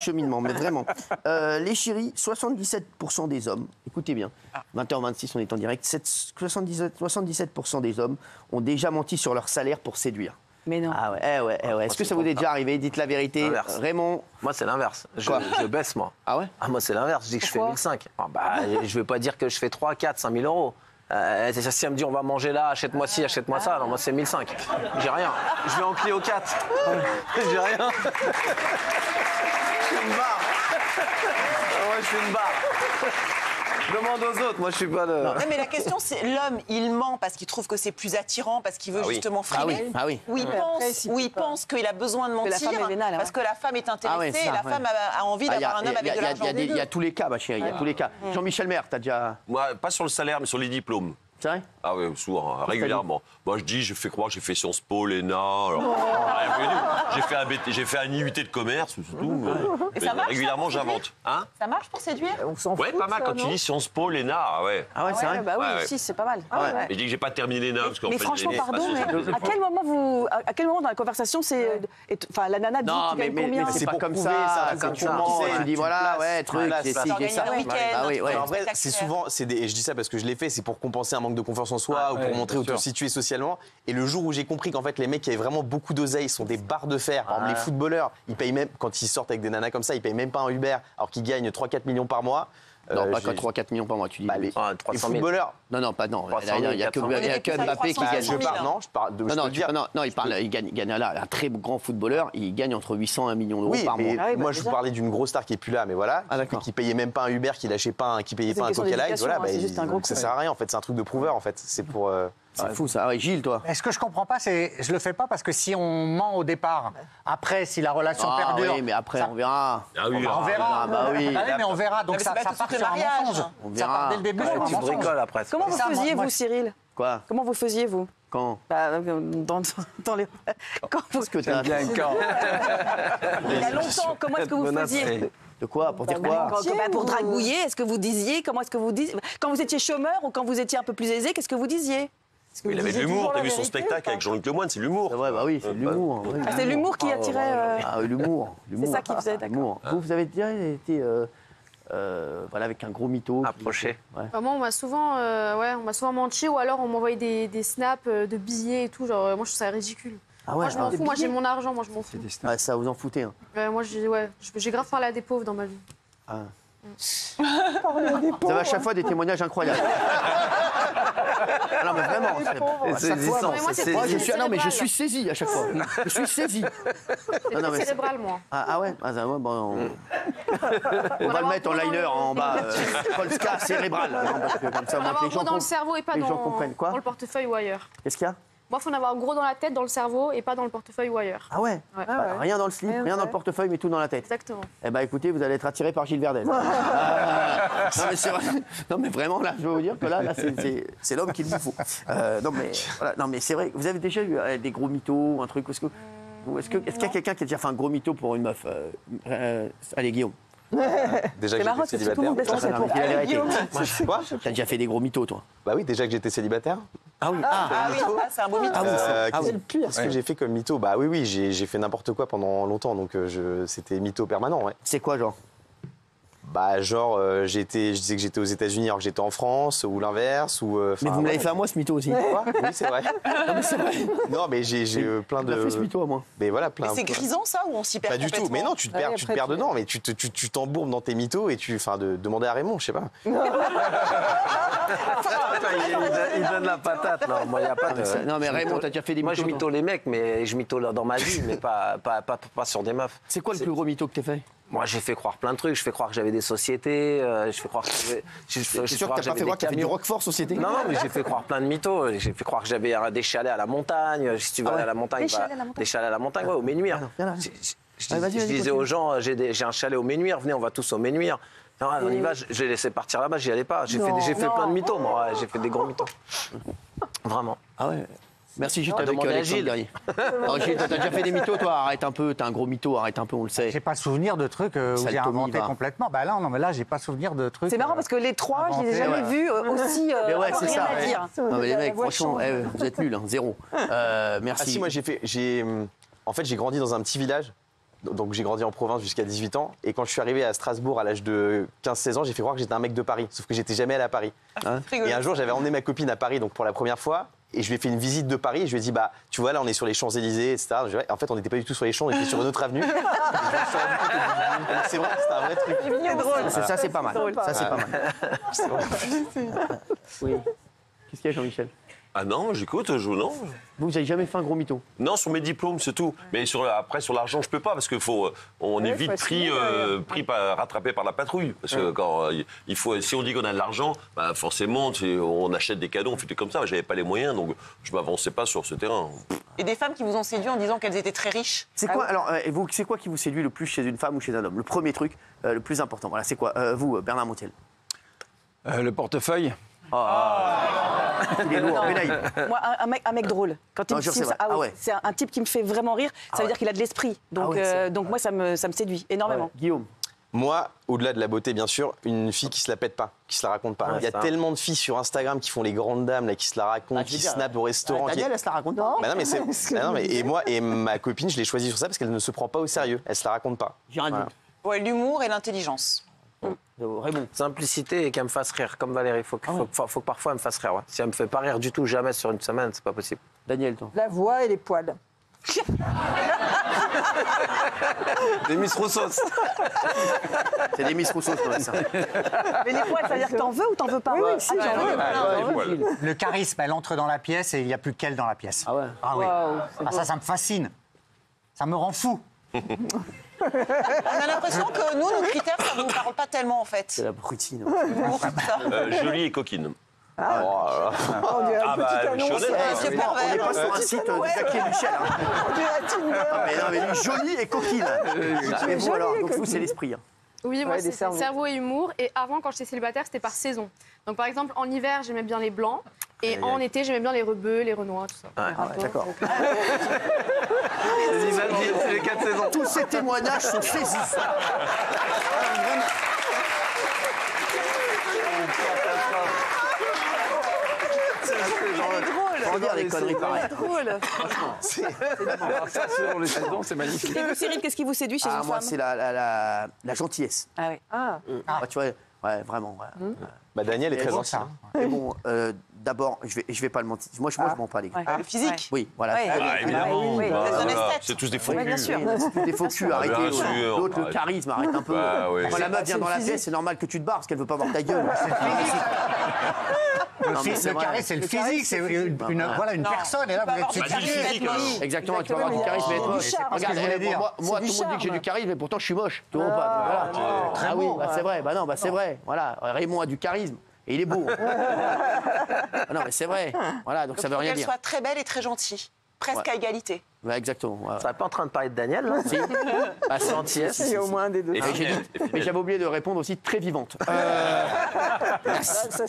cheminement, mais vraiment. Les chéris, 77% des hommes, écoutez bien, 20h26, on est en direct, 77% des hommes ont déjà menti sur leur salaire pour séduire. Mais non. Ah ouais. Est-ce que ça vous est déjà arrivé? Dites la vérité. L'inverse. Raymond? Moi, c'est l'inverse. Je baisse, moi. Ah ouais? Ah, moi, c'est l'inverse. Je dis que je fais 1005. Ah, bah, je vais pas dire que je fais 3, 4, 5 000 euros. Si elle me dit on va manger là, achète-moi ci, achète-moi ça, non, moi c'est 1005. J'ai rien. Je vais en Clio 4. J'ai rien. Je suis une barre. Moi, je suis une barre. Demande aux autres, moi je suis pas le... Non, mais la question c'est l'homme, il ment parce qu'il trouve que c'est plus attirant, parce qu'il veut justement frimer. Ah oui. Ou il pense qu'il a besoin de mentir la femme est vénale, parce que la femme est intéressée et la femme a envie d'avoir un homme avec de l'argent. Il y a tous les cas, ma chérie, il y a tous les cas. Jean-Michel Maire, t'as déjà... Moi, pas sur le salaire, mais sur les diplômes. C'est vrai? Ah oui, souvent, régulièrement. Moi, je dis, je fais croire que j'ai fait Sciences Po, l'ENA. Alors, j'ai fait un IUT de commerce, c'est tout. Et ça marche, régulièrement, ça, j'invente. Hein? Ça marche pour séduire? On s'en fout. Ouais, pas mal. Quand tu dis Sciences Po, l'ENA, ouais. Ah ouais, c'est vrai? Bah oui, Ouais. si, c'est pas mal. Mais je dis que j'ai pas terminé l'ENA parce qu'en Mais fait, franchement, j'ai pardon, pas mais Sciences Po. à quel moment dans la conversation, enfin, la nana dit Non, tu gagnes mais combien? c'est pas pour comme prouver, ça. ça, Quand tu ça. mens, Ouais, tu dis tu voilà, places, ouais, truc, places, j'ai places. ci, j'ai ça. T'organises un week-end, Ah oui, ouais. En vrai, c'est souvent, et je dis ça parce que je l'ai fait, c'est pour compenser un manque de confiance en soi ou pour montrer où te situer socialement. Et le jour où j'ai compris qu'en fait, les mecs qui avaient vraiment beaucoup d'oseille sont des barres de fer. Par exemple, les footballeurs, ils payent même, quand ils sortent avec des nanas comme ça, ils payent même pas un Uber alors qu'ils gagnent 3-4 millions par mois. Non, pas 3-4 millions par mois, tu dis. Les 300 000. footballeurs. Non, pas non. 300 000, Il y a que 400 000. Mbappé qui gagne. Je parle de. Il gagne là, un très grand footballeur, il gagne entre 800 et 1 million d'euros Oui, par mois. mais moi je vous parlais d'une grosse star qui est plus là, mais voilà, qui payait même pas un Uber, qui lâchait pas, qui payait C'est pas un une question Coca Light, d'éducation, voilà, hein, c'est juste un gros ça coup. sert à rien en fait, c'est un truc de prouveur en fait, c'est pour. C'est fou ça. Ah ouais, Gilles, toi? Mais ce que je comprends pas, c'est je le fais pas parce que si on ment au départ, après si la relation Ah perdure, oui, mais après ça- on verra. Ah oui, on verra. Ah bah oui. Ah oui, mais on verra. Donc mais ça c'est pas part tout de suite sur un le mariage. mensonge. On Ça part verra. dès le début Ouais, sur un tu mensonge. bricoles après. Comment C'est vous ça, moi, faisiez, moi, vous, Cyril? Quoi? Comment vous faisiez, vous? Quand? Bah, dans les... Quand vous... Qu'est-ce que t'as? Bien quand. Il y a longtemps, comment est-ce que vous faisiez? De quoi? Pour dire quoi? Pour dragouiller, est-ce que vous disiez? Comment est-ce que vous disiez? Quand vous étiez chômeur ou quand vous étiez un peu plus aisé, qu'est-ce que vous disiez? Il avait de l'humour. T'as vu son spectacle avec Jean-Luc Lemoyne, c'est l'humour. Ouais, bah oui, c'est de l'humour. Oui, Ah, c'est l'humour qui attirait... Ah, l'humour. C'est ça qui faisait, d'accord. L'humour. Vous avez déjà été voilà, avec un gros mytho? Approché. Ouais. Bah, moi, on m'a souvent menti, ou alors on m'envoyait des snaps de billets et tout. Genre, moi, je trouve ça ridicule. Ah ouais, Moi, je m'en fous. Moi, j'ai mon argent. Moi, je m'en fous. Ouais, ça vous en foutez. Hein. Moi, j'ai grave parlé à des pauvres dans ma vie. Ah. Vous avez à chaque fois des témoignages incroyables. Ah non, mais vraiment. C'est saisissant. Mais moi, c'est Moi, cérébral. non, mais je suis saisi à chaque fois. Je suis saisi. C'est non, mais cérébral, moi. Ah ouais, bon, on va le mettre en liner en bas. Polska cérébral. Non, parce que comme ça, Faut en moi, avoir les gens gros dans le cerveau et pas les gens dans comprennent. Quoi dans le portefeuille ou ailleurs. Qu'est-ce qu'il y a? Moi, il faut en avoir gros dans la tête, dans le cerveau et pas dans le portefeuille ou ailleurs. Ah ouais, Ouais. Bah, rien dans le slip, rien dans le portefeuille, mais tout dans la tête. Exactement. Eh ben écoutez, vous allez être attiré par Gilles Verdel. Non mais c'est vrai. Non mais vraiment là, je veux vous dire que là c'est l'homme qu'il vous faut. Non mais voilà, non mais c'est vrai. Vous avez déjà eu des gros mythos, un truc est-ce qu'il y a quelqu'un qui a déjà fait un gros mytho pour une meuf? Allez Guillaume. Déjà que C'est marrant, j'étais c'est que tout le monde célibataire. laisse la Non, mais dis la vérité. Quoi? T'as déjà fait des gros mythos toi? Bah oui, déjà que j'étais célibataire. Ah oui. C'est un beau mytho. Qu'est-ce que j'ai fait comme mytho? Bah oui, j'ai fait n'importe quoi pendant longtemps, donc c'était mytho permanent, ouais. C'est quoi genre? Bah genre, je disais que j'étais aux États-Unis alors que j'étais en France, ou l'inverse, ou. Mais vous me l'avez fait à moi ce mytho aussi. Quoi? Oui, c'est vrai. Non mais c'est vrai. Non, mais j'ai plein Tu m'as de. fait ce mytho à moi. Mais voilà, plein. C'est grisant ça ou on s'y perd Pas du tout. complètement? Mais non, tu te perds, après, dedans, mais tu t'embourbes dans tes mythos et enfin, de demander à Raymond, je sais pas. Il donne la patate. Non, moi, il n'y a pas de... Non mais Raymond, t'as déjà fait des Moi, mythos? je mytho les mecs, mais je mytho dans ma vie, mais pas sur des meufs. C'est quoi le plus gros mytho que t'as fait? Moi, j'ai fait croire plein de trucs. Je fais croire que j'avais des sociétés. Je fais croire que C'est sûr que t'as pas fait croire que t'avais du Roquefort Société? Non, mais j'ai fait croire plein de mythos. J'ai fait croire que j'avais des chalets à la montagne. Si tu veux aller à la montagne, Des chalets à la montagne. des chalets à la montagne, ouais, au Ménuire. viens là. Je Allez, vas-y, disais continue. aux gens, j'ai un chalet au Ménuire, venez, on va tous au Ménuire. Non, on y va, je l'ai laissé partir là-bas, j'y allais pas. J'ai fait plein de mythos, moi, ouais, j'ai fait des gros mythos. Vraiment. Ah ouais. Merci Gilles, t'as avec demandez à Alexandre Gilles. Guerrier. Non, Gilles, t'as déjà fait des mythos, toi? Arrête un peu, t'as un gros mytho, arrête un peu, on le sait. J'ai pas souvenir de trucs où Sale j'ai Tommy, inventé va. complètement. Bah là, non, mais là, j'ai pas souvenir de trucs. C'est marrant parce que les trois, je les ai jamais vus aussi Mais ouais, avoir c'est rien ça. à dire. Non mais les mecs, La voix franchement, change. vous êtes nuls, hein, zéro. Merci. Ah si, moi en fait, j'ai grandi dans un petit village. Donc j'ai grandi en province jusqu'à 18 ans. Et quand je suis arrivé à Strasbourg à l'âge de 15-16 ans, j'ai fait croire que j'étais un mec de Paris. Sauf que j'étais jamais allé à Paris. Et un jour, j'avais emmené ma copine à Paris donc pour la première fois. Et je lui ai fait une visite de Paris et je lui ai dit, bah, tu vois, là, on est sur les Champs-Élysées, etc. En fait, on n'était pas du tout sur les Champs, on était sur une autre avenue. C'est vrai, c'était un vrai truc. C'est drôle. Ça, c'est pas mal. Ça, c'est pas mal. Oui. Qu'est-ce qu'il y a, Jean-Michel? Ah non, j'écoute, non. Vous n'avez jamais fait un gros mytho? Non, sur mes diplômes, c'est tout. Mais après, sur l'argent, je peux pas parce que on est vite rattrapé par la patrouille. Parce que quand si on dit qu'on a de l'argent, bah forcément, on achète des cadeaux, on fait des comme ça. J'avais pas les moyens, donc je m'avançais pas sur ce terrain. Et des femmes qui vous ont séduit en disant qu'elles étaient très riches. C'est quoi, alors, et vous, c'est quoi qui vous séduit le plus chez une femme ou chez un homme? Le premier truc, le plus important. Voilà, c'est quoi? Vous, Bernard Montiel? Le portefeuille. Il est lourd. Benaï. Moi, un mec drôle. Quand il me jure, signe c'est ça, vrai. Ah ouais. c'est un type qui me fait vraiment rire. Ça veut dire qu'il a de l'esprit. Donc, donc moi, ça me séduit énormément. Ouais. Guillaume? Moi, au-delà de la beauté, bien sûr, une fille qui se la pète pas, qui se la raconte pas. Il y a tellement de filles sur Instagram qui font les grandes dames, là, qui se la racontent, qui snappent au restaurant. Daniel, elle se la raconte pas? Bah non, mais et moi et ma copine, je l'ai choisie sur ça parce qu'elle ne se prend pas au sérieux. Elle se la raconte pas. J'ai rien dit. Ouais, l'humour et l'intelligence. Raymond? Simplicité et qu'elle me fasse rire, comme Valérie. Faut que parfois elle me fasse rire. Ouais. Si elle me fait pas rire du tout, jamais sur une semaine, c'est pas possible. Daniel, toi? La voix et les poils. Des Miss Roussos. C'est des Miss Rousseau, ça. Mais les poils, ça veut dire que t'en veux ou t'en veux pas? Oui, si, j'en veux. Le charisme, elle entre dans la pièce et il n'y a plus qu'elle dans la pièce. Ah ouais? Ah oui. Wow, Ah, ça me fascine. Ça me rend fou. On a l'impression que nous, nos critères, ça ne nous parle pas tellement en fait. C'est la brutine. L'humour, tout ça. Jolie et coquine. On dirait une petite annonce. C'est On pervers. n'est pas sur un site de Jackie et Michel. On dirait Tinder. Mais lui, jolie et coquine. Mais vous, alors, donc vous, c'est l'esprit. Oui, moi, Ouais, des c'est cerveaux. cerveau et humour. Et avant, quand j'étais célibataire, c'était par saison. Donc, par exemple, en hiver, j'aimais bien les blancs. Et en été, j'aimais bien les rebeux, les renois, tout ça. D'accord. C'est les 4 saisons. Tous ces témoignages sont saisissants. Faut dire des conneries pareilles. Drôle. Ça, selon les saisons, c'est magnifique. Et vous, Cyril, qu'est-ce qui vous séduit chez une Moi, femme? c'est la gentillesse. Ah oui. Ah, tu vois, ouais, vraiment. Ouais. Bah, Daniel est très bon, ancien. Mais bon, d'abord, je vais pas le mentir. Moi, je mens pas, les gars. Le physique. Oui, voilà. Ouais. Ah, évidemment. oui. Bah, Les voilà. esthètes. C'est tous des faux Oui, bien culs. sûr. C'est tout des faux culs, arrêtez. bien sûr. L'autre, le charisme, arrête un peu. Bah, oui. Quand la meuf vient c'est dans la physique. pièce, c'est normal que tu te barres parce qu'elle veut pas voir ta gueule. Non, mais c'est Le vrai. charisme, c'est le physique, c'est une personne. Et là, vous êtes Bah, du physique, alors. Exactement, tu vas avoir du charisme et être moche. charme, Regarde, c'est ce que je voulais dire. moi, tout le monde dit que j'ai du charisme et pourtant je suis moche. Tout le monde pas. Voilà. Ah oui, bah, c'est vrai. Bah non, bah c'est vrai. Voilà, Raymond a du charisme et il est beau. Ah non, mais c'est vrai. Voilà, donc ça veut rien Qu'elle dire. soit très belle et très gentille. Presque à égalité. Ouais, exactement. Voilà. Ça n'est pas en train de parler de Daniel, là? Si. Bah, c'est Gentillesse. Il y a au moins un des deux. Et Mais j'avais oublié de répondre aussi très vivante. Ça,